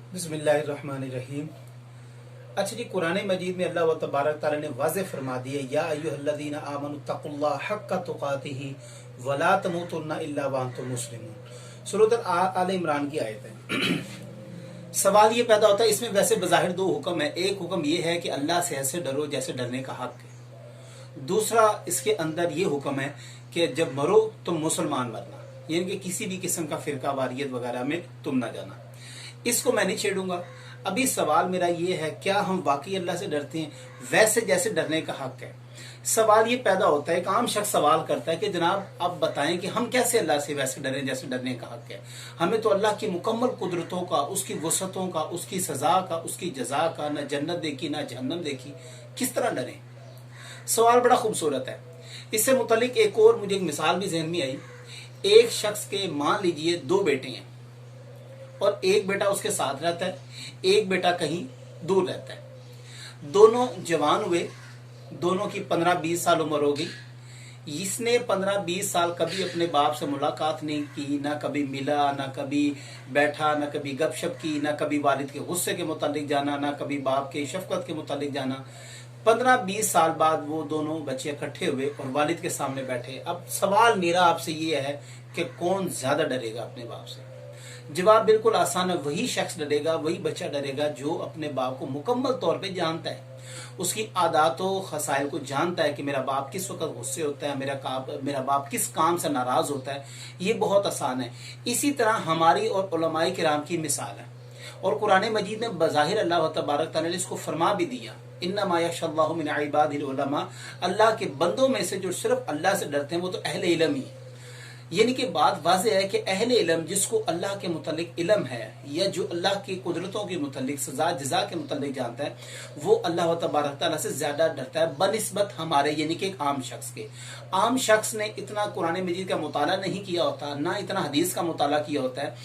बिस्मिल्लाहिर्रहमानिर्रहीम। अच्छा जी, कुरान मजीद में अल्लाह व तबारक ताला ने वाज़ेह फरमा दिया, या अय्युहल्लज़ीना आमनुत्तक़ुल्लाह हक़्क़ तुक़ातिही वला तमूतुन्ना इल्ला व अंतुम मुस्लिमून। सूरत आल इमरान की आयत है। सवाल ये पैदा होता है, इसमें वैसे बज़ाहिर दो हुक्म है। एक हुक्म ये है कि अल्लाह से ऐसे डरो जैसे डरने का हक है। दूसरा इसके अंदर ये हुक्म है कि जब मरो तुम मुसलमान मरना, यानी कि किसी भी किस्म का फिरका वारियत वगैरह में तुम ना जाना। इसको मैं नहीं छेड़ूंगा। अभी सवाल मेरा ये है, क्या हम वाकई अल्लाह से डरते हैं वैसे जैसे डरने का हक है? सवाल ये पैदा होता है, एक आम शख्स सवाल करता है कि जनाब आप बताएं कि हम कैसे अल्लाह से वैसे डरें जैसे डरने का हक है। हमें तो अल्लाह की मुकम्मल कुदरतों का, उसकी वसतों का, उसकी सजा का, उसकी जजा का, न जन्नत देखी न जहन्नम देखी, किस तरह डरें? सवाल बड़ा खूबसूरत है। इससे मुतलिक एक और मुझे एक मिसाल भी जहन में आई। एक शख्स के मान लीजिए दो बेटे हैं और एक बेटा उसके साथ रहता है, एक बेटा कहीं दूर रहता है। दोनों जवान हुए, दोनों की 15-20 साल उम्र हो गई। इसने 15-20 साल कभी अपने बाप से मुलाकात नहीं की, ना कभी मिला, ना कभी बैठा, ना कभी गपशप की, ना कभी वालिद के गुस्से के मुतालिक जाना, ना कभी बाप के शफकत के मुतालिक जाना। 15-20 साल बाद वो दोनों बच्चे इकट्ठे हुए और वालिद के सामने बैठे। अब सवाल मेरा आपसे ये है कि कौन ज्यादा डरेगा अपने बाप से? जवाब बिल्कुल आसान है, वही शख्स डरेगा, वही बच्चा डरेगा जो अपने बाप को मुकम्मल तौर पे जानता है, उसकी आदातों खसाइल को जानता है कि मेरा बाप किस वक्त गुस्से होता है, मेरा बाप किस काम से नाराज होता है। ये बहुत आसान है। इसी तरह हमारी और उलमाए किराम की मिसाल है, और कुरान मजीद में बज़ाहिर अल्लाह तबारक तआला ने इसको फरमा भी दिया, इन्नमा यख्शल्लाहु मिन इबादिल उलमा। अल्लाह के बंदों में से जो सिर्फ अल्लाह से डरते हैं वो तो अहले इल्म ही है। यानी कि बात वाज़ेह है कि अहले इल्म, जिसको अल्लाह के मुतल्लिक इल्म है या जो अल्लाह की कुदरतों के मुतल्लिक, सजा जजा के मुतल्लिक जानता है, वो अल्लाह तबारक तआला से ज्यादा डरता है बनिस्बत हमारे, यानी कि एक आम शख्स के। आम शख्स ने इतना कुरान मजीद का मुताला नहीं किया होता, ना इतना हदीस का मुताला किया होता है,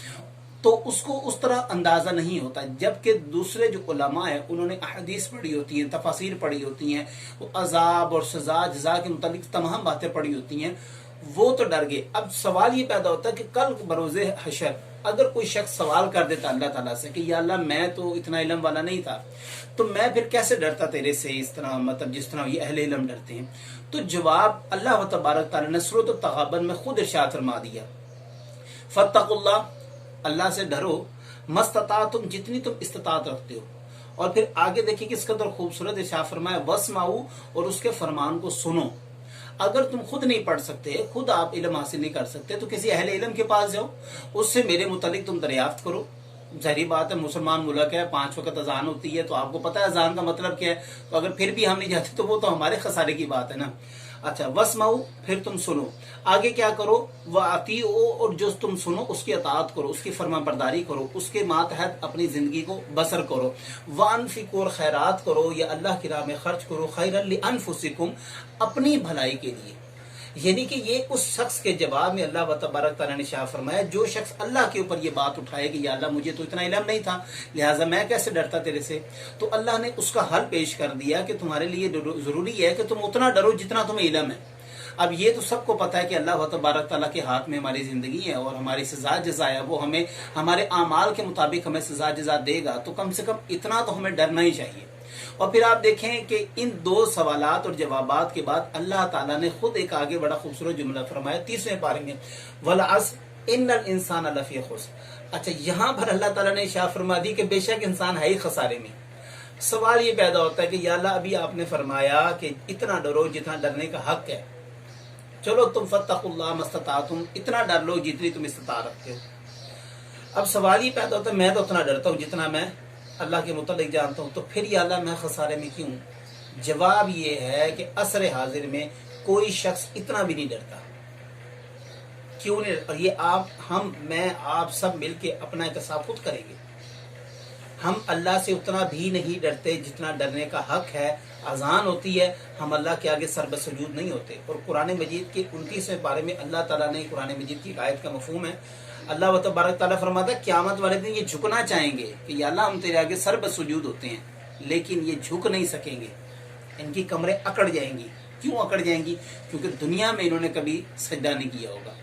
तो उसको उस तरह अंदाजा नहीं होता। जबकि दूसरे जो उलमा है उन्होंने अहदीस पढ़ी होती हैं, तफासिर पढ़ी होती हैं, वो अजाब और सजा जजा के मुतालिक तमाम बातें पढ़ी होती हैं, वो तो डर गए। अब सवाल ये पैदा होता है कि कल बरोज़े हशर अगर कोई शख्स सवाल कर देता अल्लाह ताला से कि या अल्लाह मैं तो इतना इल्म वाला नहीं था, तो मैं फिर कैसे डरता तेरे से इस तरह, मतलब जिस तरह ये अहले इल्म डरते हैं। तो जवाब अल्लाह तबारक तआला ने सूरत तगाबन में खुद इरशाद फरमा दिया, फत्तकुल्लाह, अल्लाह से डरो, मस्ततातुम, जितनी तुम इस्तिताअत रखते हो। और फिर आगे देखिए किस कदर खूबसूरत इरशाद फरमाया, वस्माऊ, और उसके फरमान को सुनो। अगर तुम खुद नहीं पढ़ सकते, खुद आप इल्म हासिल नहीं कर सकते, तो किसी अहले इल्म के पास जाओ, उससे मेरे मुतालिक तुम दरियाफ्त करो। जाहिर बात है, मुसलमान मुल्क है, 5 वक्त अजान होती है, तो आपको पता है अजान का मतलब क्या है। तो अगर फिर भी हम नहीं जाते तो वो तो हमारे खसारे की बात है ना। अच्छा, वस्माऊ, फिर तुम सुनो। आगे क्या करो, वह आती हो, और जो तुम सुनो उसकी अतात करो, उसकी फरमाबरदारी करो, उसके मातहत अपनी जिंदगी को बसर करो। वानफिकू, और खैरात करो या अल्लाह की राह में खर्च करो, खैरन लिअनफुसिकुम, अपनी भलाई के लिए। यानी कि ये उस शख्स के जवाब में अल्लाह तबारक तआला ने शाह फरमाया, जो शख्स अल्लाह के ऊपर ये बात उठाए कि या अल्लाह मुझे तो इतना इल्म नहीं था, लिहाजा मैं कैसे डरता तेरे से, तो अल्लाह ने उसका हल पेश कर दिया कि तुम्हारे लिए जरूरी है कि तुम उतना डरो जितना तुम्हें इल्म है। अब ये तो सबको पता है कि अल्लाह तबारक तआला के हाथ में हमारी जिंदगी है और हमारी सजा जजा है, वो हमें हमारे आमाल के मुताबिक हमें सजा जजा देगा, तो कम से कम इतना तो हमें डरना ही चाहिए। और फिर आप देखें कि इन दो सवालात और जवाबात के बाद अल्लाह ताला ने खुद एक आगे बड़ा खूबसूरत जुमला फरमाया 30वें पारे में, वल अस्र इन्नल इंसान लफी खुस्र। अच्छा, यहाँ पर अल्लाह ताला ने शाह फरमा दी कि बेशक इंसान है ही खसारे में। सवाल ये पैदा होता है कि या अल्लाह, अभी आपने फरमाया कि इतना डरो जितना डरने का हक है, चलो तुम फत्तकुल्लाह मस्ततातुम, इतना डर लो जितनी तुम इस्तिताअत रखते हो। अब सवाल ये पैदा होता है, मैं तो उतना डरता हूँ जितना मैं अल्लाह के मुतालिक जानता हूँ, तो फिर या अल्लाह मैं खसारे में क्यों? जवाब ये है कि असर हाजिर में कोई शख्स इतना भी नहीं डरता। क्यों नहीं? और ये मैं आप सब मिलके अपना एहतसाब खुद करेंगे। हम अल्लाह से उतना भी नहीं डरते जितना डरने का हक है। अजान होती है, हम अल्लाह के आगे सरबसजूद नहीं होते। और कुरान मजीद के 29वें पारे में अल्लाह ताला ने, कुरान मजीद की आयत का मफहूम है, अल्लाह तबारक तआला फरमाता है क़यामत वाले दिन ये झुकना चाहेंगे कि या अल्लाह हम तेरे आगे सरबसजूद होते हैं, लेकिन ये झुक नहीं सकेंगे, इनकी कमरें अकड़ जाएंगी। क्यों अकड़ जाएंगी? क्योंकि दुनिया में इन्होंने कभी सजदा नहीं किया होगा।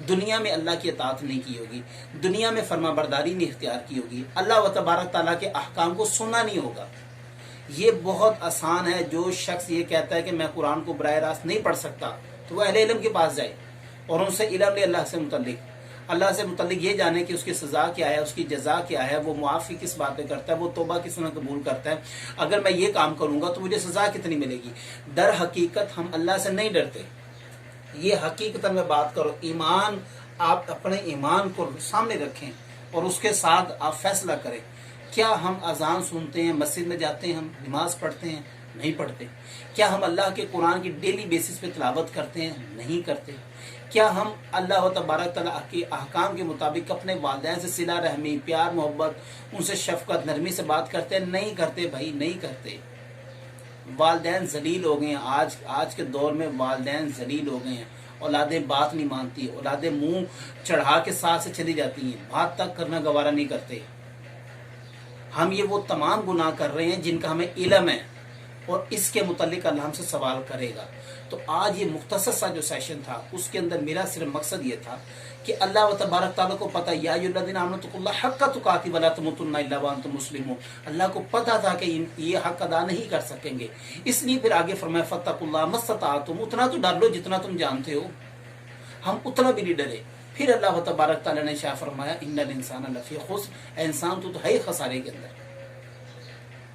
دنیا میں اللہ کی اطاعت نہیں کی ہوگی، دنیا میں فرما برداری نہیں اختیار کی ہوگی، اللہ و تبارک تعالیٰ کے احکام کو سننا نہیں ہوگا۔ یہ بہت آسان ہے، جو شخص یہ کہتا ہے کہ میں قرآن کو براہ راست نہیں پڑھ سکتا تو وہ اہل علم کے پاس جائے اور ان سے علم لے اللہ سے متعلق یہ جانے کہ اس کی سزا کیا ہے، اس کی جزا کیا ہے، وہ معافی کس بات پہ کرتا ہے، وہ توبہ کس طرح قبول کرتا ہے، اگر میں یہ کام کروں گا تو مجھے سزا کتنی ملے گی۔ در حقیقت ہم اللہ سے نہیں ڈرتے، یہ حقیقت میں بات کرو، ایمان، آپ اپنے ایمان کو سامنے رکھیں اور اس کے ساتھ آپ فیصلہ کریں۔ کیا ہم اذان سنتے ہیں، مسجد میں جاتے ہیں، ہم نماز پڑھتے ہیں؟ نہیں پڑھتے۔ کیا ہم اللہ کے قرآن کی ڈیلی بیسس پہ تلاوت کرتے ہیں؟ نہیں کرتے۔ کیا ہم اللہ و تبارک تعالیٰ کے احکام کے مطابق اپنے والدین سے صلہ رحمی، پیار محبت، ان سے شفقت نرمی سے بات کرتے ہیں؟ نہیں کرتے بھائی، نہیں کرتے۔ والدین ذلیل ہو گئے ہیں، آج کے دور میں والدین ذلیل ہو گئے ہیں، اولادیں بات نہیں مانتی، اولادیں منہ چڑھا کے ساتھ سے چلی جاتی ہیں، بات تک کرنا گوارا نہیں کرتے۔ ہم یہ وہ تمام گناہ کر رہے ہیں جن کا ہمیں علم ہے اور اس کے متعلق اللہ ہم سے سوال کرے گا۔ تو آج یہ مختصر سا جو سیشن تھا اس کے اندر میرا صرف مقصد یہ تھا کہ اللہ و تبارک تعالیٰ کو پتہ، یا ایھا الذین آمنوا اتقوا اللہ حق تقاتہ ولا تموتن الا وانتم مسلمون، اللہ کو پتہ تھا کہ یہ حق ادا نہیں کر سکیں گے، اس لیے پھر آگے فرمایا فاتقوا اللہ ما استطعتم، اتنا تو ڈر لو جتنا تم جانتے ہو۔ ہم اتنا بھی نہیں ڈرے۔ پھر اللہ تبارک تعالیٰ نے شاہ فرمایا ان الانسان لفی خسر، انسان تو ہے خسارے کے اندر۔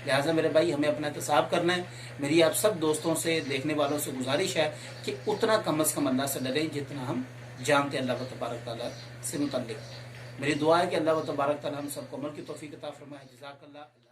لہٰذا میرے بھائی ہمیں اپنا احتساب کرنا ہے۔ میری آپ سب دوستوں سے، دیکھنے والوں سے گزارش ہے کہ اتنا کم از کم اللہ سے ڈریں جتنا ہم جانتے ہیں اللہ تبارک تعالیٰ سے متعلق۔ میری دعا ہے کہ اللہ تبارک تعالیٰ ہم سب کو عمل کی توفیق عطا فرمائے۔ جزاک اللہ۔